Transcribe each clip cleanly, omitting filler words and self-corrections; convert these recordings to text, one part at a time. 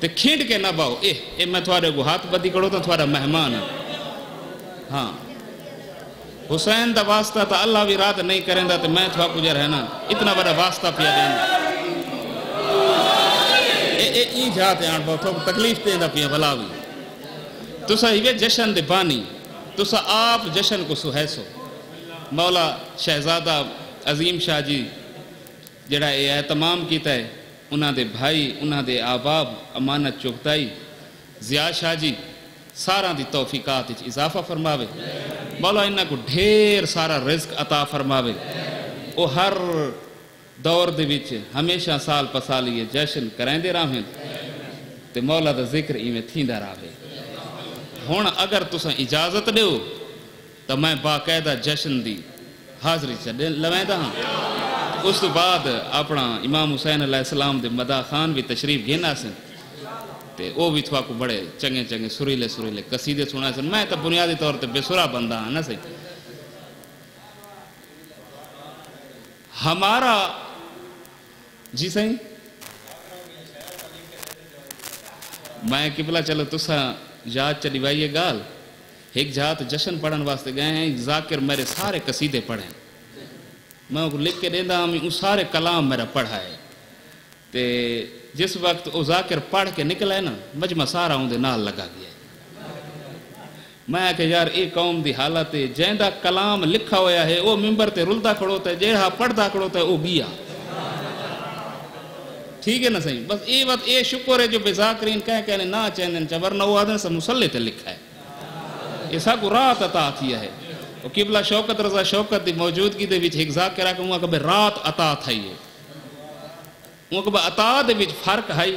تے کھینڈ کے نہ باؤ اے میں تھوڑے کو ہاتھ بدی کرو تو تھوڑا مہمان ہاں حسین دا واسطہ تا اللہ بھی رات نہیں کریں دا تے میں تھوڑا کجھا رہنا اتنا بڑا واسطہ پیا دیں اے جاتے آن باؤ تھوڑا تکلیف دیں دا پیا بھلا بھی تسا ہیوے جشن دے بانی تسا آپ جشن کو سہیسو مولا شہزادہ عظیم شاہ جی جڑا اے اہتمام کیتا ہے انہاں دے بھائی انہاں دے آباب امانت چکتائی ضیاء شاہ جی سارا دی توفیقات اضافہ فرماوے مولا انہاں کو ڈھیر سارا رزق عطا فرماوے او ہر دور دے وچ ہمیشہ سال پسالی یہ جشن کریں دے رہے تے مولا دا ذکر ایویں تھیندا رہے ہن اگر تساں اجازت دیو تو میں باقاعدہ جشن دی حاضری چ لویندا ہاں اس تو بعد اپنا امام حسین علیہ السلام دے مداح خان بھی تشریف گھنا سن تے او بھی تھوا کو بڑے چنگے چنگے سریلے قصیدے سنا سن میں تو بنیادی طور تے بے سرا بندہ ہاں نا صحیح ہمارا جی صحیح میں قبلہ چلو تسا یاد چلی بھائی گال ایک جہات جشن پڑھن واسطے گئے ہیں ذاکر میرے سارے قصیدے پڑھیں میں کو لکھ کے دینا ہمیں ان سارے کلام میرا پڑھا ہے تے جس وقت وہ ذاکر پڑھ کے نکلا ہے نا مجمع سارا ہوں دے نال لگا گیا ہے میں کہ یار ایک قوم دی حالت ہے جہندہ کلام لکھا ہویا ہے وہ ممبر تے رلدہ کھڑوتا ہے جہاں پڑھتا کھڑوتا ہے وہ گیا ٹھیک ہے نا صحیح بس یہ وقت یہ شکر ہے جو بے ذاکرین کہنے نا چاہنے چبرنا ہوا دن سب مسلح تے لکھا ہے یہ ساکو رات عطا کیا ہے اور قبلہ شوکت رضا شوکت دی موجودگی دے وچ ایک ذاکرہ کہ وہاں کبھی رات عطا تھائی ہے وہاں کبھی عطا دے وچ فرق ہے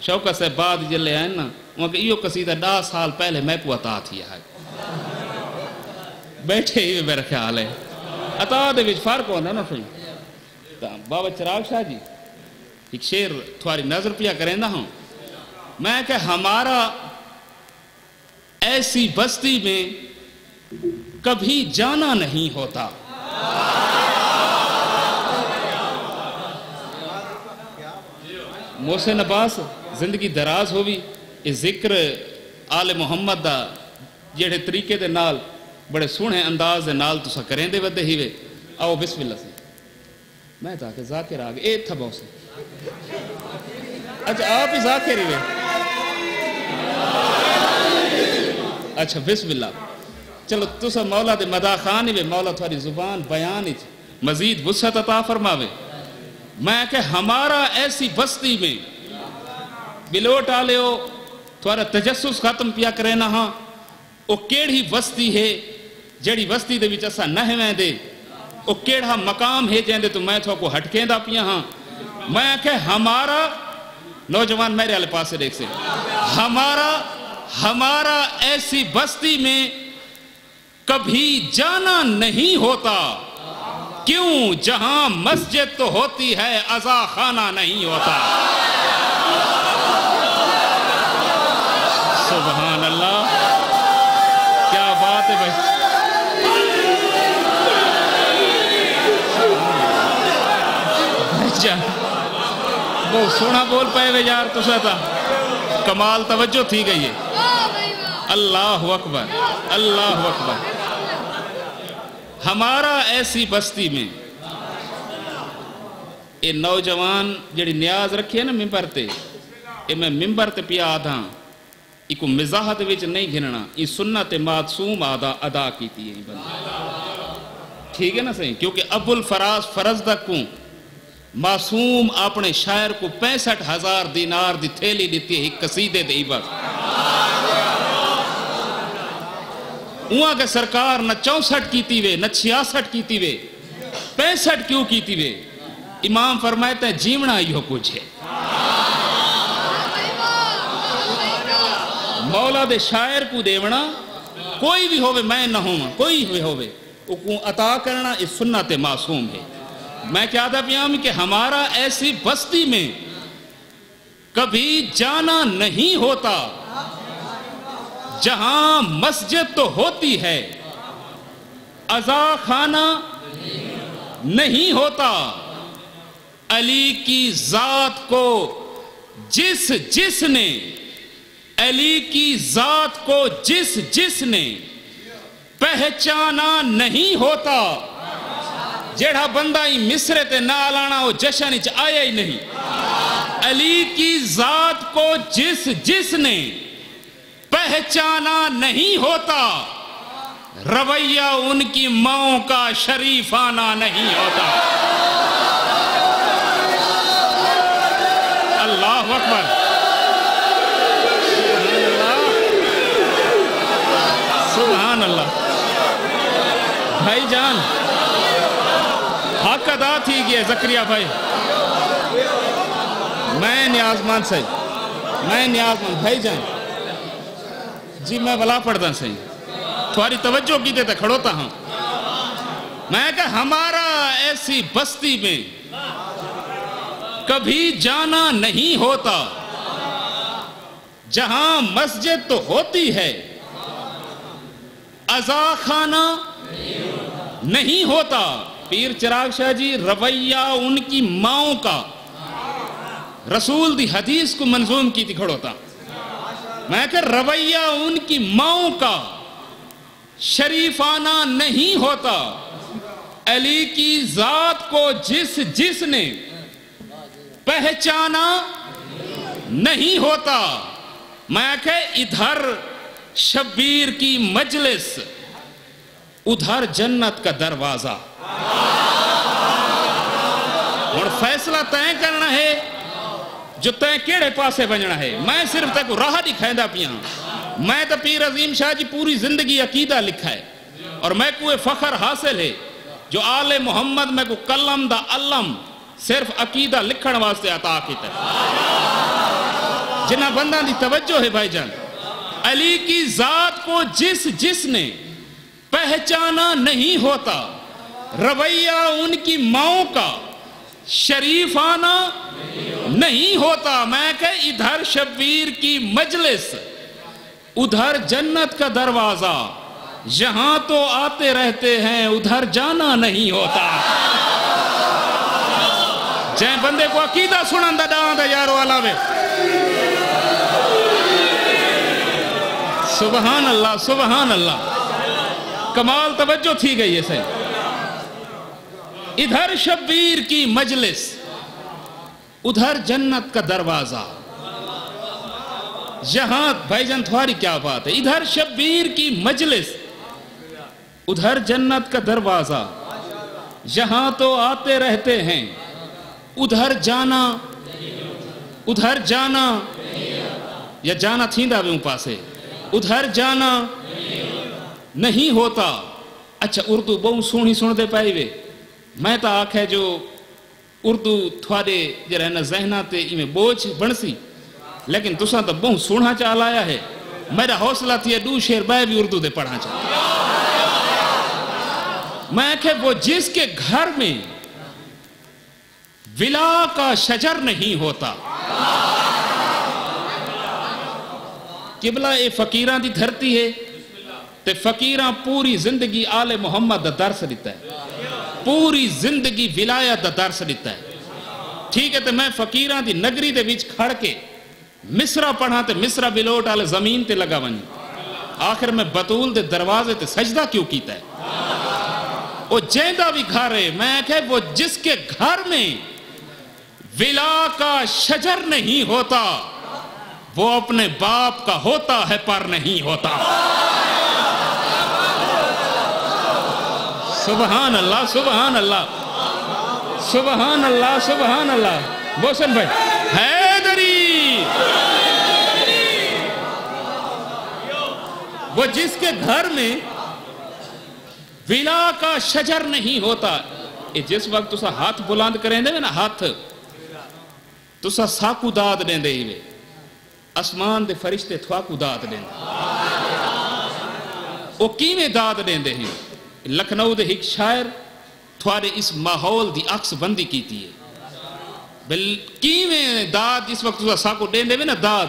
شوکت سے بعد جلے آئیں نا وہاں کہ یہ قصیدہ 10 سال پہلے میں کو عطا تھیا ہے بیٹھے ہی میرا خیال ہے عطا دے وچ فرق ہونا نا صحیح بابا چراغ شاہ جی ایک شیر تھواری نظر پیا کریں نا ہوں میں کہ ہمارا ایسی بستی میں کبھی جانا نہیں ہوتا محسن عباس زندگی دراز ہوئی اس ذکر آل محمد دا جڑے طریقے دے نال بڑے سونے انداز دے نال تسا کریں دے ودے ہی وے آؤ بسم اللہ سے میں تاکہ ذاکر آگے اے تھا بہت سے اچھا آپ ہی ذاکر ہی وے اچھا بسم اللہ چلو تسا مولا دے مداح خان ہی وے مولا تھوڑی زبان بیان ہی مزید وسعت عطا فرماوے میں کہ ہمارا ایسی بستی میں بلوٹ آلے ہو تھوڑا تجسس ختم پیا کرے نا ہاں او کیڑی بستی ہے جڑی بستی دے وچ اسا نہ ہویں دے او کیڑا مقام ہے جہندے تو میں تھوڑا کو ہٹکیں دا پیا ہاں میں کہ ہمارا نوجوان میرے والے پاس سے دیکھ سے ہمارا ایسی بستی میں کبھی جانا نہیں ہوتا کیوں جہاں مسجد تو ہوتی ہے عزا خانہ نہیں ہوتا سبحان اللہ کیا بات ہے بھائی وہ سونا بول پائے وے یار تو سہتا کمال توجہ تھی گئی ہے اللہ اکبر اللہ اکبر ہمارا ایسی بستی میں یہ نوجوان جڑی نیاز رکھی ہے نا ممبر تے یہ میں ممبر تے پیا آدھا ایکو مزاحت وچ نہیں گھننا یہ سنت معصوم ادا کیتی ہے بندہ ٹھیک ہے نا صحیح کیونکہ ابو الفراز فرزدق کو معصوم اپنے شاعر کو 65,000 دینار دی تھیلی دیتی ہے ایک قصیدے دے بس وہاں کے سرکار نہ 64 کیتی وے نہ 66 کیتی وے 65 کیوں کیتی وے امام فرمائے جیونا یہ کچھ ہے مولا دے شاعر کو دیونا کوئی بھی ہوئے میں نہ ہوں کوئی بھی ہوئے عطا کرنا اس سنت معصوم ہے میں کیا تھا پیام کہ ہمارا ایسی بستی میں کبھی جانا نہیں ہوتا جہاں مسجد تو ہوتی ہے عزا خانہ نہیں ہوتا علی کی ذات کو جس نے علی کی ذات کو جس نے پہچانا نہیں ہوتا، جیڑا بندہ ہی مصر تے نال آنا وہ جشن وچ آیا ہی نہیں۔ علی کی ذات کو جس نے پہچانا نہیں ہوتا، رویہ ان کی ماؤں کا شریفانہ نہیں ہوتا۔ اللہ اکبر، سبحان اللہ۔ بھائی جان حق ادا تھی گیا زکریا بھائی، میں نیازمان سے بھائی جان جی میں بلا پڑھتا صحیح تھوڑی توجہ کی دیتا کھڑوتا ہوں۔ میں کہا ہمارا ایسی بستی میں کبھی جانا نہیں ہوتا جہاں مسجد تو ہوتی ہے عزا خانہ نہیں ہوتا۔ پیر چراغ شاہ جی رویہ ان کی ماؤں کا رسول دی حدیث کو منظوم کی تھی کھڑوتا۔ میں کہ رویہ ان کی ماؤں کا شریفانہ نہیں ہوتا، علی کی ذات کو جس نے پہچانا نہیں ہوتا۔ میں کہ ادھر شبیر کی مجلس ادھر جنت کا دروازہ، اور فیصلہ طے کرنا ہے جو طے کیڑے پاسے بننا ہے۔ میں صرف تے کو راہ دکھائندہ پیاں۔ میں تو پیر عظیم شاہ جی پوری زندگی عقیدہ لکھا ہے، اور میں کو فخر حاصل ہے جو آل محمد میں کو کلم دا علم صرف عقیدہ لکھن واسطے عطا کیتا ہے۔ جنہ بندہ دی توجہ ہے بھائی جان، علی کی ذات کو جس نے پہچانا نہیں ہوتا، رویہ ان کی ماؤں کا شریفانہ نہیں ہوتا۔ میں کہ ادھر شبیر کی مجلس ادھر جنت کا دروازہ، یہاں تو آتے رہتے ہیں ادھر جانا نہیں ہوتا۔ جائیں بندے کو عقیدہ سنن دا ڈان دا یارو علاوے۔ سبحان اللہ سبحان اللہ، کمال توجہ تھی گئی ہے صحیح۔ ادھر شبیر کی مجلس ادھر جنت کا دروازہ، یہاں بھائی جان تھوڑی کیا بات ہے، ادھر شبیر کی مجلس ادھر جنت کا دروازہ، یہاں تو آتے رہتے ہیں ادھر جانا یا جانا تھیندا بھی ان پاسے، ادھر جانا نہیں ہوتا۔ اچھا اردو بہت سونی سن دے پائی وے، میں تا آکھے جو اردو تھوڑے جرہ نا ذہنہ تے میں بوجھ بنسی، لیکن تساں تا بہت سونا چال آیا ہے۔ میرا حوصلہ تھی دو شیر بائے بھی اردو دے پڑھا چاہا۔ میں کہ وہ جس کے گھر میں ولا کا شجر نہیں ہوتا، قبلہ اے فقیران دی دھرتی ہے، تے فقیران پوری زندگی آل محمد دا درس دیتا ہے، پوری زندگی ولایت دا درس دیتا ہے۔ ٹھیک ہے تے میں فقیران دی نگری دے بیچ کھڑ کے مصرہ پڑھا تے مصرہ بلوٹ آلے زمین تے لگا ونی، آخر میں بطول دے دروازے تے سجدہ کیوں کیتا ہے؟ وہ جیندہ بھی گھر ہے، میں کہ وہ جس کے گھر میں ولا کا شجر نہیں ہوتا، وہ اپنے باپ کا ہوتا ہے پر نہیں ہوتا۔ سبحان اللہ سبحان اللہ سبحان اللہ سبحان اللہ۔ بوسن بھائی حیدری، وہ جس کے گھر میں ولا کا شجر نہیں ہوتا، جس وقت تسا ہاتھ بلند کریں دے نا، ہاتھ تسا ساکو داد دیں دے ہی، اسمان دے فرشتے تھواکو داد دیں دے، وہ کیویں داد دیں دے ہیں؟ لکھنؤ دے ایک شاعر تھوڑے اس ماحول دی عکس بندی کیتی ہے، کیویں داد جس وقت تسا ساکو دیں دے نا داد،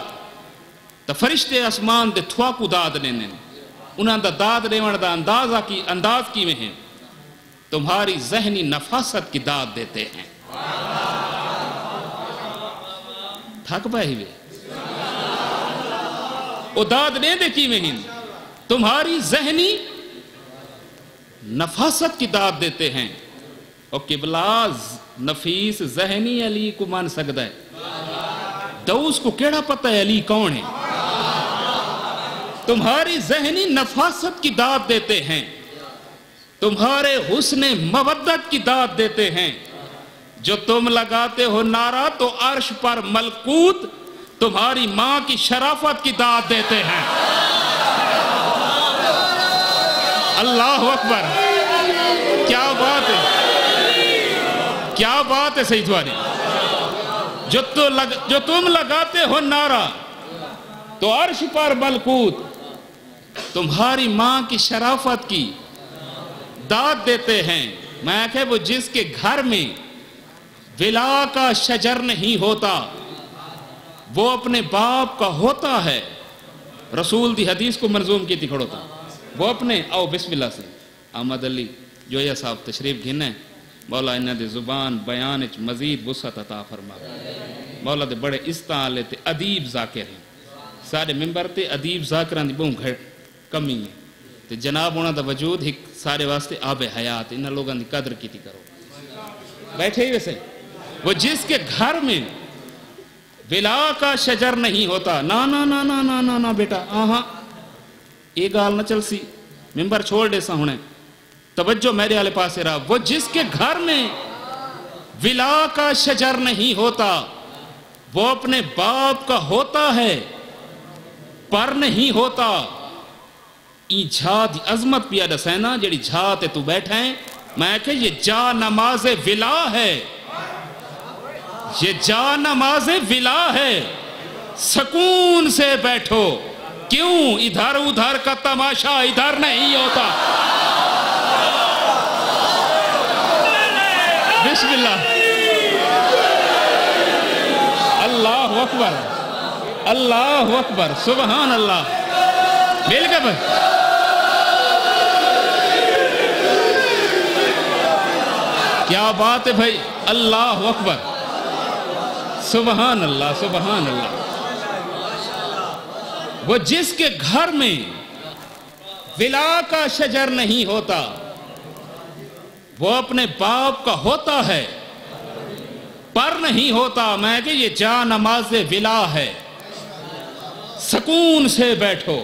تا فرشتے اسمان دے تھواکو داد دیں دے، انہاں دا داد دیوان دا انداز کی میں ہیں، تمہاری ذہنی نفاست کی داد دیتے ہیں۔ تھک پائے ہوئے او داد دے دے کی مہین تمہاری ذہنی نفاست کی داد دیتے ہیں اور قبلہ نفیس ذہنی علی کو مان سکتا ہے دوس کو کیڑا پتہ ہے علی کون ہے تمہاری ذہنی نفاست کی داد دیتے ہیں تمہارے حسن مودت کی داد دیتے ہیں جو تم لگاتے ہو نعرہ تو عرش پر ملکوت تمہاری ماں کی شرافت کی داد دیتے ہیں اللہ اکبر کیا بات ہے کیا بات ہے سید والی جو تم لگاتے ہو نعرہ تو عرش پر ملکوت تمہاری ماں کی شرافت کی داد دیتے ہیں میں کہ وہ جس کے گھر میں ولا کا شجر نہیں ہوتا وہ اپنے باپ کا ہوتا ہے رسول دی حدیث کو منظوم کی تھی کھڑوتا وہ اپنے او بسم اللہ سے احمد علی جو یہ صاحب تشریف گھنے مولا انہ دے زبان بیانچ مزید وسعت عطا فرما مولا دے بڑے استعالے تے ادیب ذاکر ہیں سارے ممبر تے ادیب ذاکران دی بہن گھر کمی ہے تے جناب ہونا دا وجود ایک سارے واسطے آب حیات انہا لوگان دی قدر کی تھی کرو بیٹھے ہی ویسے وہ جس کے گھر میں ولا کا شجر نہیں ہوتا نا نا نا نا نا نا نا بیٹا آہاں ایک گال نہ چل سی ممبر چھوڑ دے سا ہونے توجہ میرے آلے پاسے رہا وہ جس کے گھر میں ولا کا شجر نہیں ہوتا وہ اپنے باپ کا ہوتا ہے پر نہیں ہوتا این جھا دی عظمت پیا دسینا جڑی جھا تے تو بیٹھا ہے میں کہ یہ جا نماز ولا ہے یہ جا نماز ولا ہے سکون سے بیٹھو کیوں ادھر ادھر کا تماشا ادھر نہیں ہوتا بسم اللہ اللہ اکبر اللہ اکبر سبحان اللہ مل گئے بھائی کیا بات ہے بھائی اللہ اکبر سبحان اللہ سبحان اللہ وہ جس کے گھر میں ولا کا شجر نہیں ہوتا وہ اپنے باپ کا ہوتا ہے پر نہیں ہوتا میں کہ یہ جا نماز ولا ہے سکون سے بیٹھو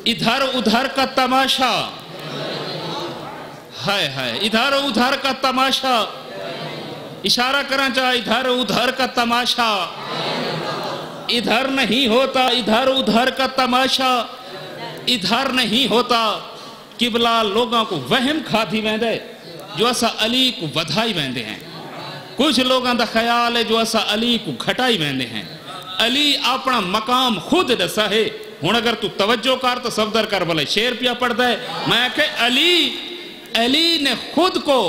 ادھر ادھر کا تماشا ہائے ہائے ادھر ادھر کا تماشا اشارہ کرنا چاہا ادھر ادھر کا تماشا ادھر نہیں ہوتا ادھر ادھر کا تماشا ادھر نہیں ہوتا قبلہ لوگوں کو وہم کھاتی ویندے جو ایسا علی کو ودھائی ویندے ہیں کچھ لوگوں دا خیال ہے جو ایسا علی کو گھٹائی ویندے ہیں علی اپنا مقام خود دسا ہے ہون اگر تو توجہ کر تو صفدر کر بلے شیر پیا پڑھتا ہے میں کہ علی نے خود کو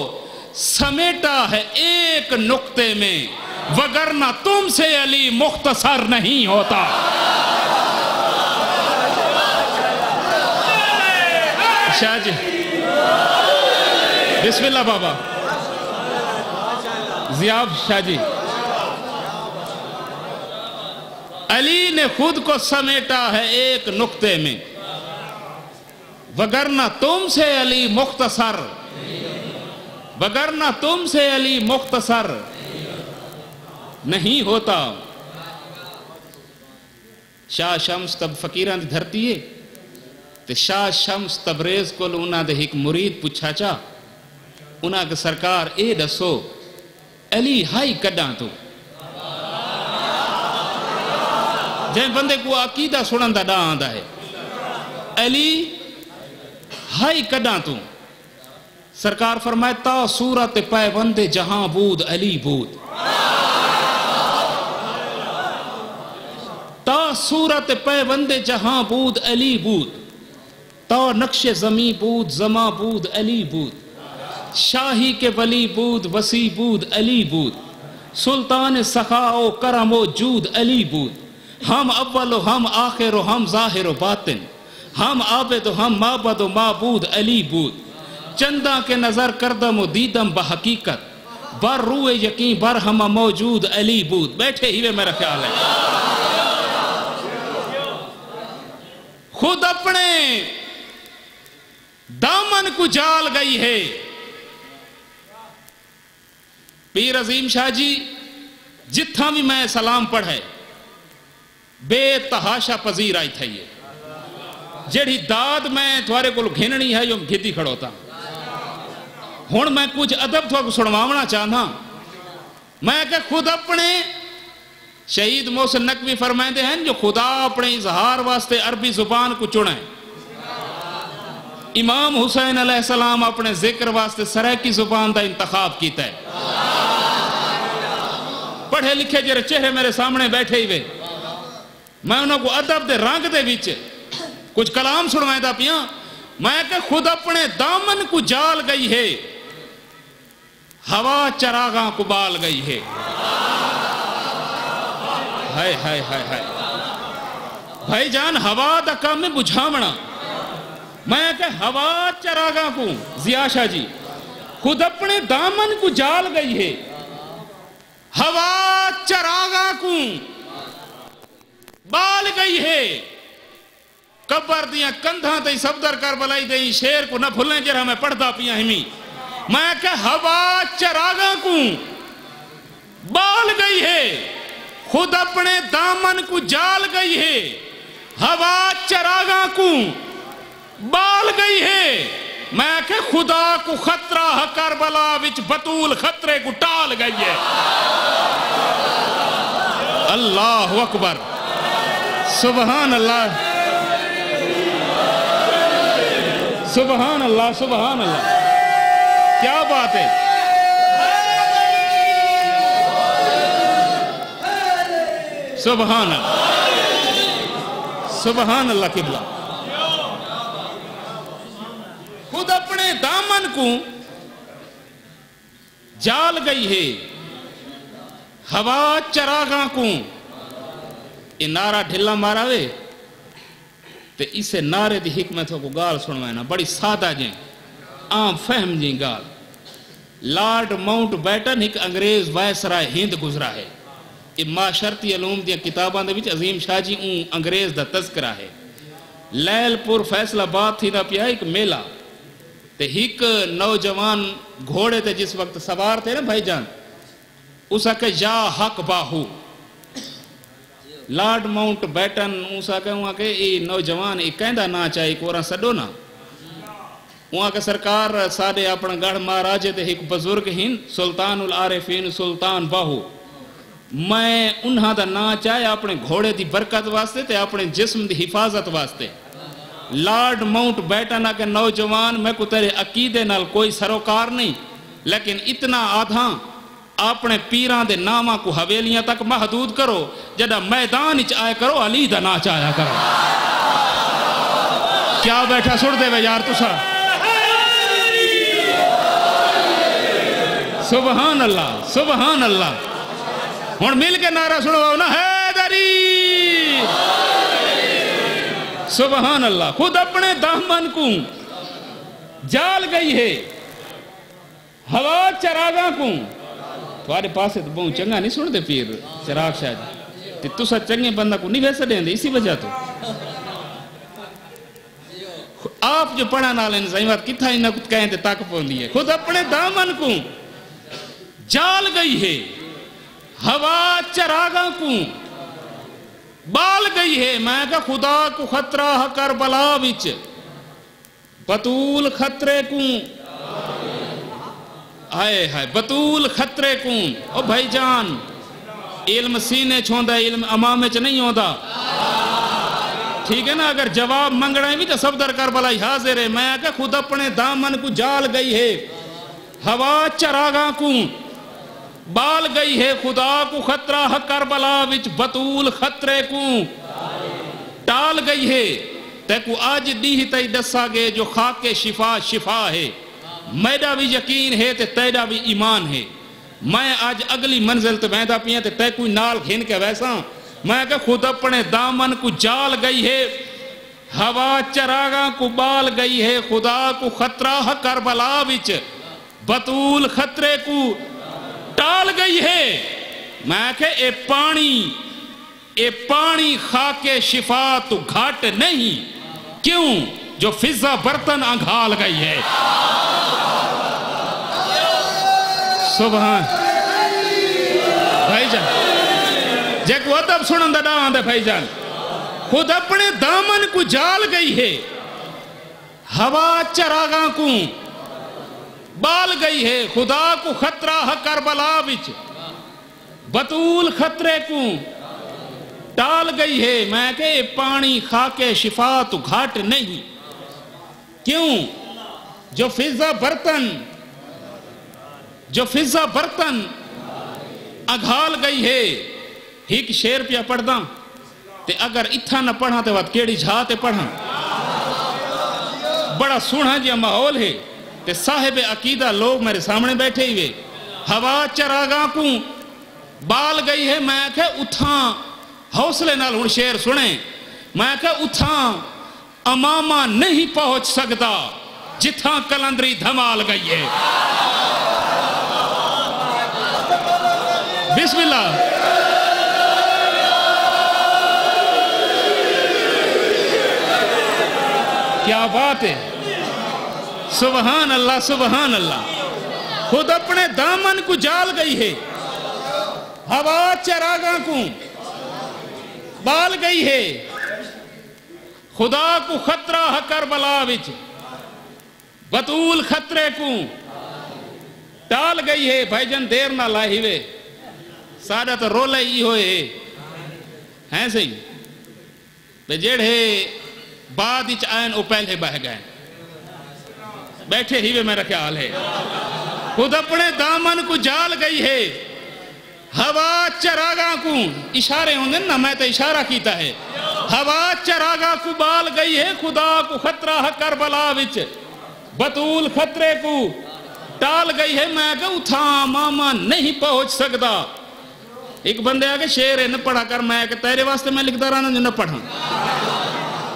سمیٹا ہے ایک نقطے میں وگرنہ تم سے علی مختصر نہیں ہوتا شاہ جی بسم اللہ بابا ضیاب شاہ جی علی نے خود کو سمیٹا ہے ایک نقطے میں وگرنہ تم سے علی مختصر وگرنہ تم سے علی مختصر نہیں ہوتا شاہ شمس تب فقیران دی دھرتی ہے تو شاہ شمس تبریز کو انہاں دے ایک مرید پوچھا چا انہاں کے سرکار اے دسو علی ہائی کڈاں تو جائیں بندے کو عقیدہ سنن دا ڈا آندا ہے علی ہائی کڈاں تو سرکار فرمائے تا صورت پیوند جہاں بود علی بود تا صورت پیوند جہاں بود علی بود تا نقش زمیں بود زماں بود علی بود شاہی کے ولی بود وسیع بود علی بود سلطان سخا و کرم و جود علی بود ہم اول و ہم آخر و ہم ظاہر و باطن ہم عابد و ہم معبد و معبود علی بود چندہ کے نظر کردم و دیدم بحقیقت بر روئے یقین بر ہمہ موجود علی بود، بیٹھے ہی میرا خیال ہے. خود اپنے دامن کو جال گئی ہے. پیر عظیم شاہ جی جتھا بھی میں سلام پڑھے بے تحاشا پذیر آئی تھا. یہ جڑی داد میں تھوارے کو گھننی ہے جو گھتی کھڑوتا. ہون میں کچھ ادب تھوڑا کو سنواونا چاہنا. میں کہ خود اپنے شہید محسن نقوی فرمائے ہیں جو خدا اپنے اظہار واسطے عربی زبان کو چنے. امام حسین علیہ السلام اپنے ذکر واسطے سرائکی زبان دا انتخاب کیتا ہے. پڑھے لکھے جرے چہرے میرے سامنے بیٹھے ہی وے. میں انہوں کو ادب دے رنگ دے بیچ کچھ کلام سنوائے دا پیاں. میں کہ خود اپنے دامن کو جال گئی ہے، ہوا چراغاں کو بال گئی ہے. ہائے ہائے ہائے ہائے بھائی جان ہوا دا کام میں بجھامنا. میں کہ ہوا چراغاں کو ضیاء شاہ جی خود اپنے دامن کو جال گئی ہے، ہوا چراغاں کو بال گئی ہے. قبر دیاں کندھاں تے صفدر کربلائی دیں شیر کو نہ بھولیں جرہا میں پڑھتا پیاں ہمیں. میں کہ ہوا چراغاں کو بال گئی ہے، خود اپنے دامن کو جال گئی ہے. ہوا چراغاں کو بال گئی ہے. میں کہ خدا کو خطرہ کربلا وچ بطول خطرے کو ٹال گئی ہے. اللہ اکبر سبحان اللہ سبحان اللہ سبحان اللہ. کیا بات ہے. سبحان اللہ سبحان اللہ قبلہ. خود اپنے دامن کو جال گئی ہے، ہوا چراغاں کو. یہ نعرہ ڈھلا مارا وے تے اسے نعرے دی حکمت کو گال سنوائنا بڑی سادہ جیں عام فہم جیں گال. لارڈ ماؤنٹ بیٹن ایک انگریز وائسرائے ہند گزرا ہے. یہ معاشرتی علوم دیا کتاباں دے وچ عظیم شاہ جی انگریز دا تذکرہ ہے. لیل پور فیصل آباد تھی دا پیا ایک میلہ تے ایک نوجوان گھوڑے تے جس وقت سوار تھے نا بھائی جان اسا کہ یا حق باہو. لارڈ ماؤنٹ بیٹن اسا کہ وہاں کہ یہ نوجوان ایک کہندہ نہ چاہی کورا سڈو نا. وہاں کہ سرکار ساڑے اپنا گڑھ مہاراجے تے ایک بزرگ ہن سلطان العارفین سلطان باہو. میں انہاں دا نا چاہے اپنے گھوڑے دی برکت واسطے تے اپنے جسم دی حفاظت واسطے. لارڈ ماؤنٹ بیٹن کہ نوجوان میں کو تیرے عقیدے نال کوئی سروکار نہیں لیکن اتنا آدھاں اپنے پیران دے نامہ کو حویلیاں تک محدود کرو. جدہ میدان اچ آئے کرو علی دا نا چاہیا کرو. کیا بیٹھا سڑ دے وے یار تسا. سبحان اللہ سبحان اللہ. ہون مل کے نعرہ سنو نا حیدری. سبحان اللہ. خود اپنے دامن کو جال گئی ہے، ہوا چراغاں کو. تمہارے پاس تو بہت چنگا نہیں سن دے پیر چراغ شاہ جی. تسا چنگے بندہ کو نہیں ویسے دیں دے اسی وجہ تو. آپ جو پڑھا نال انزائمات کتھا ہی نہ کچھ کہیں تے تاک پوندی ہے. خود اپنے دامن کو جال گئی ہے، ہوا چراغاں کو بال گئی ہے. میں کہا خدا کو خطرہ کربلا وچ بطول خطرے کو. آئے ہائے بطول خطرے کو. او بھائی جان علم سینے چھوندہ علم امامے چ نہیں ہوندہ. ٹھیک ہے نا. اگر جواب منگڑائیں بھی تو صفدر کربلائی حاضر ہے. میں کہا خود اپنے دامن کو جال گئی ہے، ہوا چراغاں کو بال گئی ہے. خدا کو خطرہ کربلا وچ بطول خطرے کو ٹال گئی ہے. تے کو آج دیہی تے دسا گے جو خاک شفا شفا ہے. میڈا بھی یقین ہے تے تیڈا بھی ایمان ہے. میں آج اگلی منزل تے بیندہ پیاں تے تے کوئی نال گھن کے ویسا. میں کہ خود اپنے دامن کو جال گئی ہے، ہوا چراغاں کو بال گئی ہے. خدا کو خطرہ کربلا وچ بطول خطرے کو ٹال گئی ہے میں کہ اے پانی خاک شفا تو گھاٹ نہیں کیوں جو فضا برتن انگھال گئی ہے سبحان بھائی جان جے کو ادب سنن دا ڈاں دے بھائی جان خود اپنے دامن کو جال گئی ہے ہوا چراغاں کو بال گئی ہے خدا کو خطرہ کربلا وچ بطول خطرے کو ٹال گئی ہے میں کہ پانی خاک شفا تو گھاٹ نہیں کیوں جو فضا برتن اگھال گئی ہے ایک شیر پیا پڑھدا تے اگر اتھا نہ پڑھا تے وقت کیڑی جھا تے پڑھا بڑا سونا جیا ماحول ہے تے صاحب عقیدہ لوگ میرے سامنے بیٹھے ہوئے ہوا چراغاں کو بال گئی ہے میں کہ اتھاں حوصلے نال ہن شیر سنے میں کہ اتھاں امامہ نہیں پہنچ سکتا جتھاں کلندری دھمال گئی ہے بسم اللہ کیا بات ہے سبحان اللہ سبحان اللہ خود اپنے دامن کو جال گئی ہے ہوا چراغاں کو بال گئی ہے خدا کو خطرہ کربلا وچ بطول خطرے کو ٹال گئی ہے بھائی جن دیر نہ لائی ہوئے سادہ تو رولے ہی ہوئے ہیں صحیح بے جیڑے بعد اچ آئین او پہلے بہ گئے بیٹھے ہی میرا خیال ہے خود اپنے دامن کو جال گئی ہے ہوا چراغاں کو اشارے ہوں گے نا میں تو اشارہ کیتا ہے ہوا چراغاں کو بال گئی ہے خدا کو خطرہ کربلا وچ بطول خطرے کو ٹال گئی ہے میں کہ اتھاں ماما نہیں پہنچ سکتا ایک بندے آگے شیر ہے نہ پڑھا کر میں کہ تیرے واسطے میں لکھتا رہا نہ پڑھا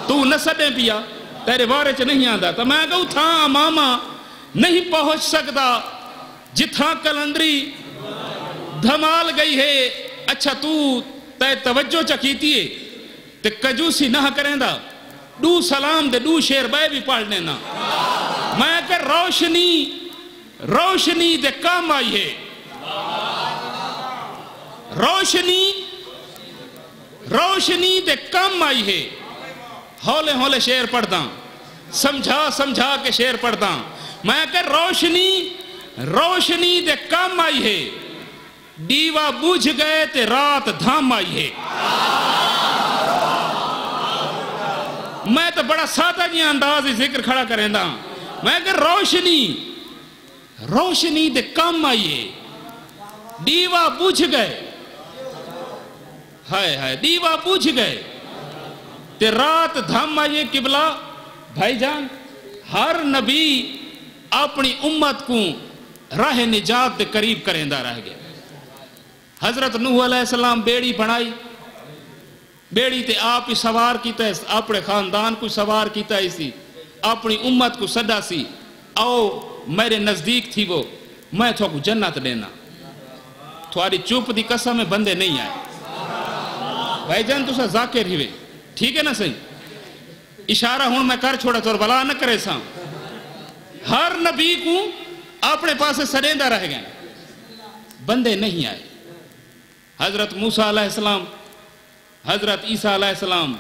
تو نہ سڑے پیا تیرے بارے چ نہیں آندا تو میں کہ اتھاں ماما نہیں پہنچ سکتا جتھاں کلندری دھمال گئی ہے اچھا تو تے توجہ چکیتی ہے تے کجوسی نہ کریں دا دو سلام دے دو شیر بے بھی پڑھ لینا میں کہ روشنی دے کام آئی ہے روشنی دے کام آئی ہے ہولے ہولے شیر پڑھتا سمجھا کے شیر پڑھتا میں کہ روشنی دے کام آئی ہے دیوا بوجھ گئے تے رات دھام آئی ہے میں تو بڑا سادہ جی انداز ذکر کھڑا کریں دا میں کہ روشنی دے کام آئی ہے دیوا بوجھ گئے ہائے دیوا بوجھ گئے تے رات دھام آئیے قبلہ بھائی جان ہر نبی اپنی امت کو راہ نجات دے قریب کریں دا رہ گئے حضرت نوح علیہ السلام بیڑی بنائی بیڑی تے آپ ہی سوار کیتا ہے اپنے خاندان کو سوار کیتا ہے اسی اپنی امت کو صدا سی آؤ میرے نزدیک تھی وہ میں تو کو جنت دینا تھوڑی چوپ دی قسم میں بندے نہیں آئے بھائی جان تو سا ذاکر ہی ہوئے ٹھیک ہے نا صحیح اشارہ ہوں میں کر چھوڑا تو بلا نہ کرے ساں ہر نبی کو اپنے پاس سریندہ رہ گئے بندے نہیں آئے حضرت موسیٰ علیہ السلام حضرت عیسیٰ علیہ السلام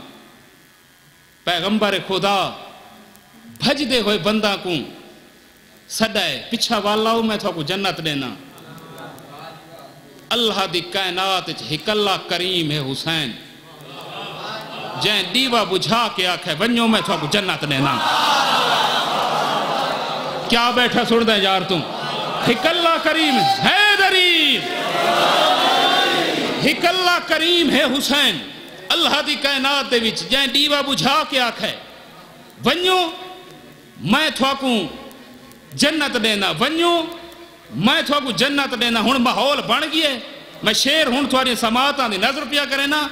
پیغمبر خدا بھج دے ہوئے بندہ کو سڈائے پچھا والاؤ میں تو کو جنت دینا اللہ دی کائنات ایک اللہ کریم ہے حسین جائیں دیوا بجھا کے آکھے ونیوں میں تو کو جنت دینا کیا بیٹھا سڑ دیں یار تم ایک اللہ کریم ہے دریم ایک اللہ کریم ہے حسین اللہ دی کائنات دے وچ جائیں دیوا بجھا کے آکھے ونیوں میں تو کو جنت دینا ونیوں میں تو کو جنت دینا ہون ماحول بن گئے میں شیر ہون تھوڑی سماعتاں دی نظر پیا کرے نا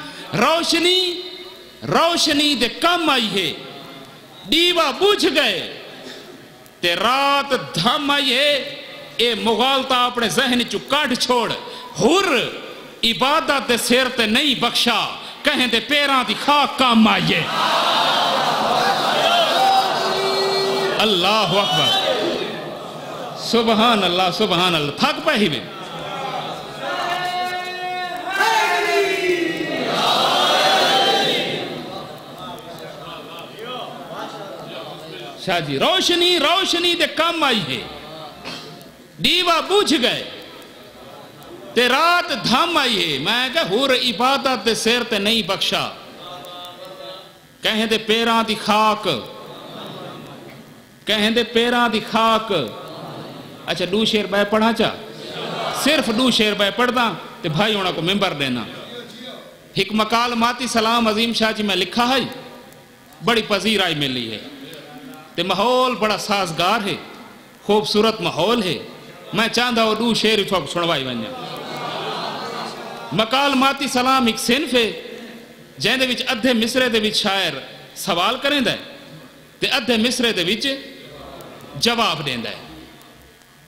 روشنی دے کم آئی ہے دیوا بجھ گئے تے رات دھم آئی ہے اے مغالطہ اپنے ذہن چو کاٹ چھوڑ ہر عبادت دے سیر تے نہیں بخشا کہیں دے پیران دی خاک کام آئیے اللہ اکبر سبحان اللہ تھک پہ ہی میں شاہ جی روشنی دے کام آئی ہے دیوہ بوجھ گئے تے رات دھم آئی ہے میں کہا ہور عبادت دے سیر تے نہیں بخشا کہیں دے پیران دی خاک کہیں دے پیران دی خاک اچھا دو شیر بے پڑھا چاہ صرف دو شیر بے پڑھ دا تے بھائی ہونا کو ممبر دینا ایک مقال ماتی سلام عظیم شاہ جی میں لکھا ہے بڑی پذیرائی ملی ہے تے ماحول بڑا سازگار ہے خوبصورت ماحول ہے میں چاہتا ہوں دو شیر اتھوک سنوائی بنیا مقال ماتی سلام ایک صنف ہے جہاں دے وچ ادھے مصرے دے وچ شاعر سوال کریں دے تے ادھے مصرے دے وچ جواب دیں دے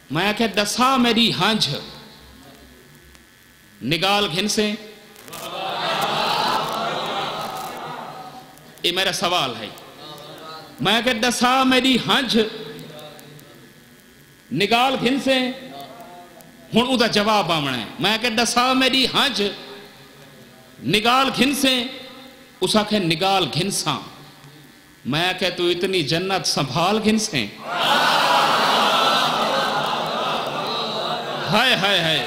میں کہ دسا میری ہنج نگال گھن سے یہ میرا سوال ہے میں کہ دسا میری ہنج نگال گھن سے ہن او دا جواب آمنا ہے میں کہ دسا میری ہنج نگال گھن سے اسا کہ نگال گھن ساں میں کہ تو اتنی جنت سنبھال گھن سے ہائے ہائے ہائے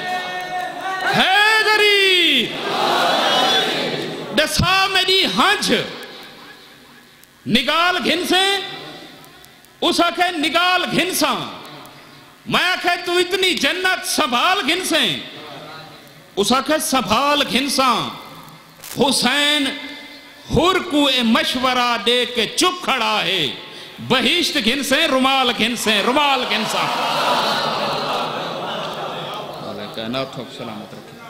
حیدری دسا میری ہنج نگال گھن سے اسا کہ نگال گھن ساں میں کہ تو اتنی جنت سنبھال گھن سے اسا کہ سنبھال گھن ساں حسین ہر کو مشورہ دے کے چپ کھڑا ہے بہشت گھن سے رومال گھن سے رومال گھن ساں کائنات کو سلامت رکھیں